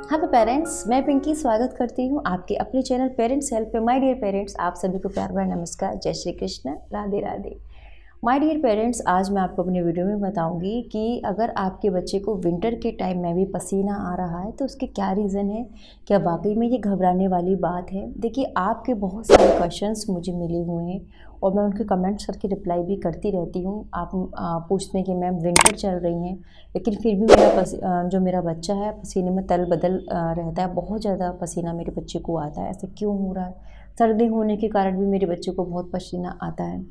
Hello parents, मैं पिंकी स्वागत करती हूँ आपके अपने चैनल पेरेंट्स हेल्प पे। माय डियर पेरेंट्स, आप सभी को प्यार भरा नमस्कार, जय Shri Krishna, Radhe Radhe. My dear parents, आज मैं आपको अपने वीडियो में बताऊंगी कि अगर आपके बच्चे को विंटर के टाइम में भी पसीना आ रहा है तो उसके क्या रीज़न है, क्या वाकई में ये घबराने वाली बात है। देखिए, आपके बहुत सारे क्वेश्चंस मुझे मिले हुए हैं और मैं उनके कमेंट्स करके रिप्लाई भी करती रहती हूँ। आप पूछते हैं कि मैम विंटर चल रही हैं लेकिन फिर भी जो मेरा बच्चा है पसीने में तल बदल रहता है, बहुत ज़्यादा पसीना मेरे बच्चे को आता है, ऐसा क्यों हो रहा है। सर्दी होने के कारण भी मेरे बच्चे को बहुत पसीना आता है।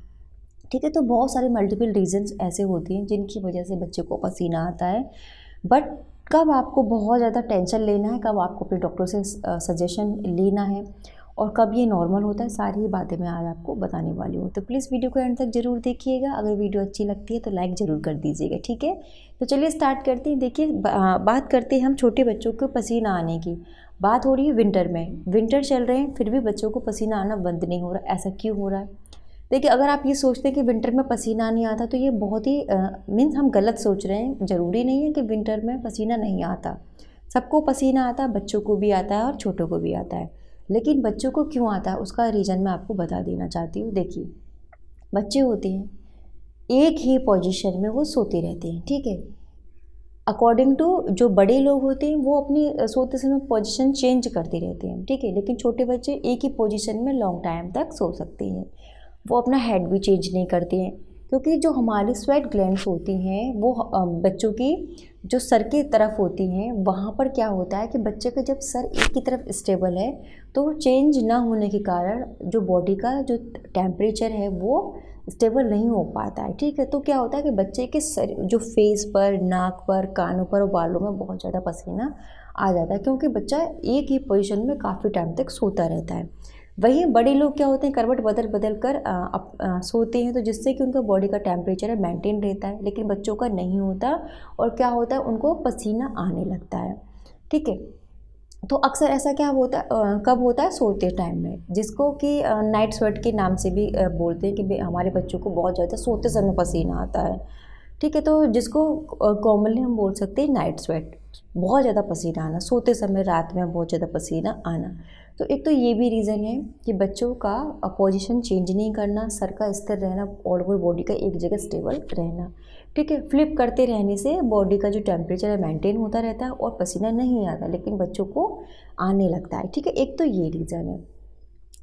ठीक है, तो बहुत सारे मल्टीपल रीजंस ऐसे होते हैं जिनकी वजह से बच्चे को पसीना आता है। बट कब आपको बहुत ज़्यादा टेंशन लेना है, कब आपको अपने डॉक्टर से सजेशन लेना है और कब ये नॉर्मल होता है, सारी ही बातें मैं आज आपको बताने वाली हूँ। तो प्लीज़ वीडियो को एंड तक ज़रूर देखिएगा। अगर वीडियो अच्छी लगती है तो लाइक ज़रूर कर दीजिएगा, ठीक है। तो चलिए स्टार्ट करते हैं। देखिए, बात करते हैं हम छोटे बच्चों को पसीना आने की। बात हो रही है विंटर में, विंटर चल रहे हैं फिर भी बच्चों को पसीना आना बंद नहीं हो रहा, ऐसा क्यों हो रहा है। देखिए, अगर आप ये सोचते हैं कि विंटर में पसीना नहीं आता तो ये बहुत ही मीन्स हम गलत सोच रहे हैं। ज़रूरी नहीं है कि विंटर में पसीना नहीं आता, सबको पसीना आता है, बच्चों को भी आता है और छोटों को भी आता है। लेकिन बच्चों को क्यों आता है उसका रीज़न मैं आपको बता देना चाहती हूँ। देखिए, बच्चे होते हैं एक ही पोजीशन में वो सोते रहते हैं, ठीक है। अकॉर्डिंग टू जो बड़े लोग होते हैं वो अपनी सोते समय पोजीशन चेंज करते रहते हैं, ठीक है। लेकिन छोटे बच्चे एक ही पोजीशन में लॉन्ग टाइम तक सो सकते हैं, वो अपना हेड भी चेंज नहीं करते हैं। क्योंकि जो हमारी स्वेट ग्लैंड्स होती हैं वो बच्चों की जो सर की तरफ होती हैं, वहाँ पर क्या होता है कि बच्चे का जब सर एक की तरफ स्टेबल है तो चेंज ना होने के कारण जो बॉडी का जो टेम्परेचर है वो स्टेबल नहीं हो पाता है, ठीक है। तो क्या होता है कि बच्चे के सर जो फेस पर, नाक पर, कानों पर और बालों में बहुत ज़्यादा पसीना आ जाता है, क्योंकि बच्चा एक ही पोजीशन में काफ़ी टाइम तक सोता रहता है। वहीं बड़े लोग क्या होते हैं, करवट बदल बदल कर सोते हैं, तो जिससे कि उनका बॉडी का टेम्परेचर है मेंटेन रहता है। लेकिन बच्चों का नहीं होता और क्या होता है, उनको पसीना आने लगता है, ठीक है। तो अक्सर ऐसा क्या होता है, कब होता है, सोते टाइम में, जिसको कि नाइट स्वेट के नाम से भी बोलते हैं कि हमारे बच्चों को बहुत ज़्यादा सोते समय पसीना आता है, ठीक है। तो जिसको कॉमनली हम बोल सकते हैं नाइट स्वेट, बहुत ज़्यादा पसीना आना, सोते समय रात में बहुत ज़्यादा पसीना आना। तो एक तो ये भी रीज़न है कि बच्चों का पोजीशन चेंज नहीं करना, सर का स्थिर रहना, ऑल ओवर बॉडी का एक जगह स्टेबल रहना, ठीक है। फ्लिप करते रहने से बॉडी का जो टेम्परेचर है मेंटेन होता रहता है और पसीना नहीं आता, लेकिन बच्चों को आने लगता है, ठीक है। एक तो ये रीज़न है।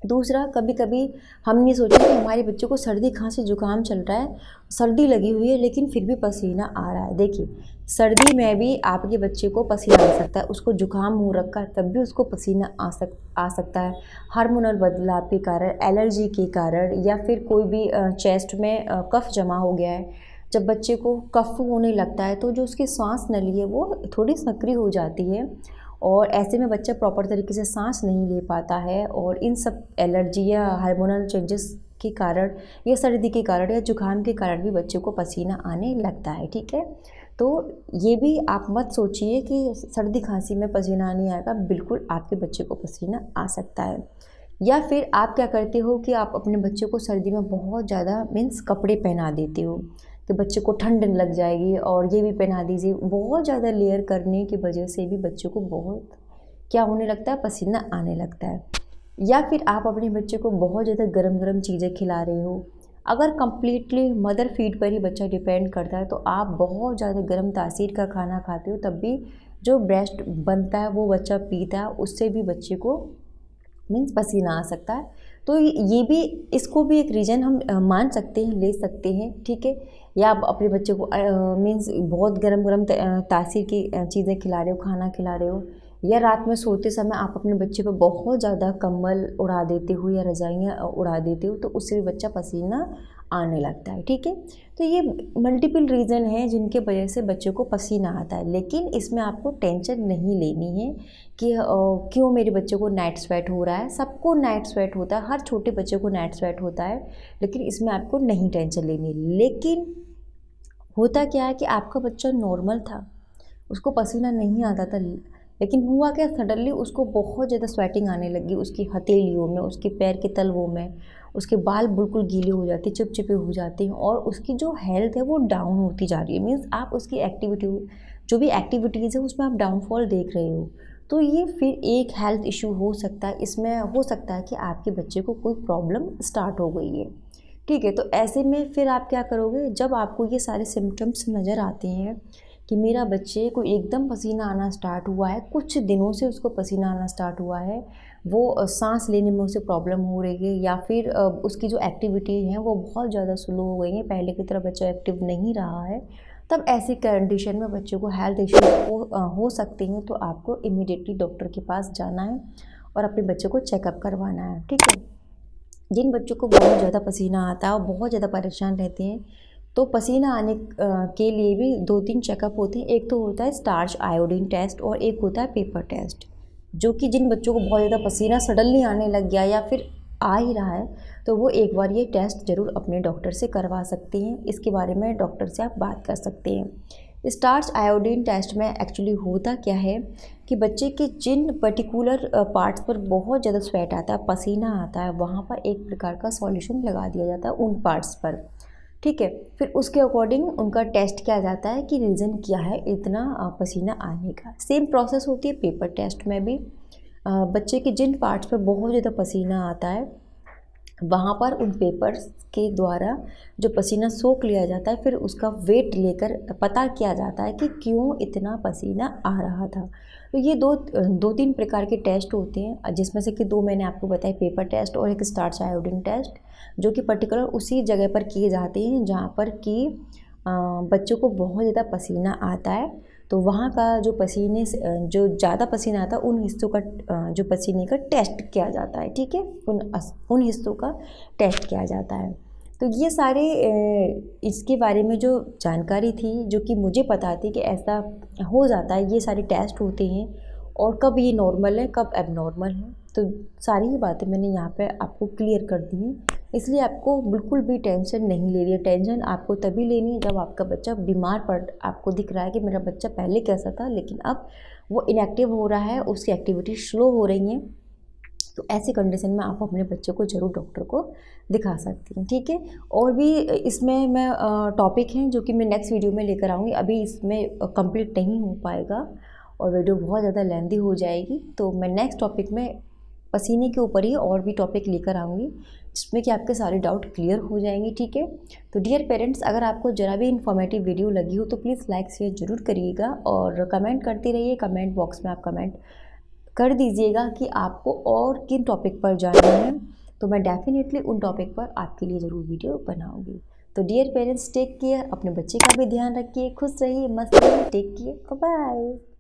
दूसरा, कभी कभी हम नहीं सोचते कि हमारे बच्चों को सर्दी खांसी जुकाम चल रहा है, सर्दी लगी हुई है लेकिन फिर भी पसीना आ रहा है। देखिए, सर्दी में भी आपके बच्चे को पसीना आ सकता है, उसको जुकाम हो रखा है तब भी उसको पसीना आ सकता है। हार्मोनल बदलाव के कारण, एलर्जी के कारण, या फिर कोई भी चेस्ट में कफ जमा हो गया है। जब बच्चे को कफ होने लगता है तो जो उसकी सांस नली है वो थोड़ी संकरी हो जाती है और ऐसे में बच्चा प्रॉपर तरीके से सांस नहीं ले पाता है। और इन सब एलर्जी या हार्मोनल चेंजेस के कारण या सर्दी के कारण या जुकाम के कारण भी बच्चे को पसीना आने लगता है, ठीक है। तो ये भी आप मत सोचिए कि सर्दी खांसी में पसीना नहीं आएगा, बिल्कुल आपके बच्चे को पसीना आ सकता है। या फिर आप क्या करते हो कि आप अपने बच्चे को सर्दी में बहुत ज़्यादा मीन्स कपड़े पहना देते हो कि बच्चे को ठंड लग जाएगी, और ये भी पहना दीजिए। बहुत ज़्यादा लेयर करने की वजह से भी बच्चे को बहुत क्या होने लगता है, पसीना आने लगता है। या फिर आप अपने बच्चे को बहुत ज़्यादा गरम गरम चीज़ें खिला रहे हो। अगर कम्प्लीटली मदर फीड पर ही बच्चा डिपेंड करता है तो आप बहुत ज़्यादा गर्म तासीर का खाना खाते हो, तब भी जो ब्रेस्ट बनता है वो बच्चा पीता है, उससे भी बच्चे को मीन्स पसीना आ सकता है। तो ये भी, इसको भी एक रीज़न हम मान सकते हैं, ले सकते हैं, ठीक है। या आप अपने बच्चे को मीन्स बहुत गरम गरम तासीर की चीज़ें खिला रहे हो, खाना खिला रहे हो, या रात में सोते समय आप अपने बच्चे पर बहुत ज़्यादा कंबल उड़ा देते हो या रज़ाइयाँ उड़ा देते हो, तो उससे भी बच्चा पसीना आने लगता है, ठीक है। तो ये मल्टीपल रीज़न है जिनके वजह से बच्चे को पसीना आता है। लेकिन इसमें आपको टेंशन नहीं लेनी है कि क्यों मेरे बच्चे को नाइट स्वेट हो रहा है। सबको नाइट स्वेट होता है, हर छोटे बच्चे को नाइट स्वेट होता है, लेकिन इसमें आपको नहीं टेंशन लेनी है। लेकिन होता क्या है कि आपका बच्चा नॉर्मल था, उसको पसीना नहीं आता था, लेकिन हुआ क्या, सडनली उसको बहुत ज़्यादा स्वेटिंग आने लगी, उसकी हथेलियों में, उसके पैर के तलवों में, उसके बाल बिल्कुल गीले हो जाते, चिपचिपे हो जाते हैं और उसकी जो हेल्थ है वो डाउन होती जा रही है। मीन्स आप उसकी एक्टिविटी, जो भी एक्टिविटीज़ है उसमें आप डाउनफॉल देख रहे हो। तो ये फिर एक हेल्थ इशू हो सकता है। इसमें हो सकता है कि आपके बच्चे को कोई प्रॉब्लम स्टार्ट हो गई है, ठीक है। तो ऐसे में फिर आप क्या करोगे, जब आपको ये सारे सिम्टम्स नज़र आते हैं कि मेरा बच्चे को एकदम पसीना आना स्टार्ट हुआ है, कुछ दिनों से उसको पसीना आना स्टार्ट हुआ है, वो सांस लेने में उसे प्रॉब्लम हो रही है, या फिर उसकी जो एक्टिविटी है वो बहुत ज़्यादा स्लो हो गई है, पहले की तरह बच्चा एक्टिव नहीं रहा है, तब ऐसी कंडीशन में बच्चों को हेल्थ इश्यूज हो सकते हैं। तो आपको इमीडिएटली डॉक्टर के पास जाना है और अपने बच्चे को चेकअप करवाना है, ठीक है। जिन बच्चों को बहुत ज़्यादा पसीना आता है और बहुत ज़्यादा परेशान रहते हैं, तो पसीना आने के लिए भी 2-3 चेकअप होते हैं। एक तो होता है स्टार्च आयोडीन टेस्ट और एक होता है पेपर टेस्ट, जो कि जिन बच्चों को बहुत ज़्यादा पसीना सडनली आने लग गया या फिर आ ही रहा है, तो वो एक बार ये टेस्ट ज़रूर अपने डॉक्टर से करवा सकते हैं। इसके बारे में डॉक्टर से आप बात कर सकते हैं। स्टार्च आयोडीन टेस्ट में एक्चुअली होता क्या है कि बच्चे के जिन पर्टिकुलर पार्ट्स पर बहुत ज़्यादा स्वेट आता है, पसीना आता है, वहाँ पर एक प्रकार का सॉल्यूशन लगा दिया जाता है उन पार्ट्स पर, ठीक है। फिर उसके अकॉर्डिंग उनका टेस्ट किया जाता है कि रीज़न क्या है इतना पसीना आने का। सेम प्रोसेस होती है पेपर टेस्ट में भी। बच्चे के जिन पार्ट्स पर बहुत ज़्यादा पसीना आता है, वहाँ पर उन पेपर्स के द्वारा जो पसीना सोख लिया जाता है, फिर उसका वेट लेकर पता किया जाता है कि क्यों इतना पसीना आ रहा था। तो ये 2-3 प्रकार के टेस्ट होते हैं, जिसमें से कि 2 मैंने आपको बताए, पेपर टेस्ट और एक स्टार्च आयोडीन टेस्ट, जो कि पर्टिकुलर उसी जगह पर किए जाते हैं जहाँ पर कि बच्चों को बहुत ज़्यादा पसीना आता है। तो वहाँ का जो पसीने से जो ज़्यादा पसीना आता है उन हिस्सों का जो पसीने का टेस्ट किया जाता है, ठीक है। उन हिस्सों का टेस्ट किया जाता है। तो ये सारे इसके बारे में जो जानकारी थी, जो कि मुझे पता थी कि ऐसा हो जाता है, ये सारे टेस्ट होते हैं और कब ये नॉर्मल है कब एबनॉर्मल है, तो सारी ही बातें मैंने यहाँ पे आपको क्लियर कर दी हैं। इसलिए आपको बिल्कुल भी टेंशन नहीं लेनी है। टेंशन आपको तभी लेनी है जब आपका बच्चा बीमार पड़, आपको दिख रहा है कि मेरा बच्चा पहले कैसा था लेकिन अब वो इनएक्टिव हो रहा है, उसकी एक्टिविटी स्लो हो रही हैं। तो ऐसी कंडीशन में आप अपने बच्चे को ज़रूर डॉक्टर को दिखा सकती हैं, ठीक है। और भी इसमें मैं टॉपिक हैं जो कि मैं नेक्स्ट वीडियो में लेकर आऊँगी। अभी इसमें कंप्लीट नहीं हो पाएगा और वीडियो बहुत ज़्यादा लेंदी हो जाएगी, तो मैं नेक्स्ट टॉपिक में पसीने के ऊपर ही और भी टॉपिक लेकर आऊँगी, जिसमें कि आपके सारे डाउट क्लियर हो जाएंगे, ठीक है। तो डियर पेरेंट्स, अगर आपको ज़रा भी इन्फॉर्मेटिव वीडियो लगी हो तो प्लीज़ लाइक शेयर ज़रूर करिएगा और कमेंट करते रहिए। कमेंट बॉक्स में आप कमेंट कर दीजिएगा कि आपको और किन टॉपिक पर जानना है, तो मैं डेफिनेटली उन टॉपिक पर आपके लिए ज़रूर वीडियो बनाऊँगी। तो डियर पेरेंट्स, टेक केयर, अपने बच्चे का भी ध्यान रखिए, खुश रहिए, मस्त रहिए, टेक केयर, बाय।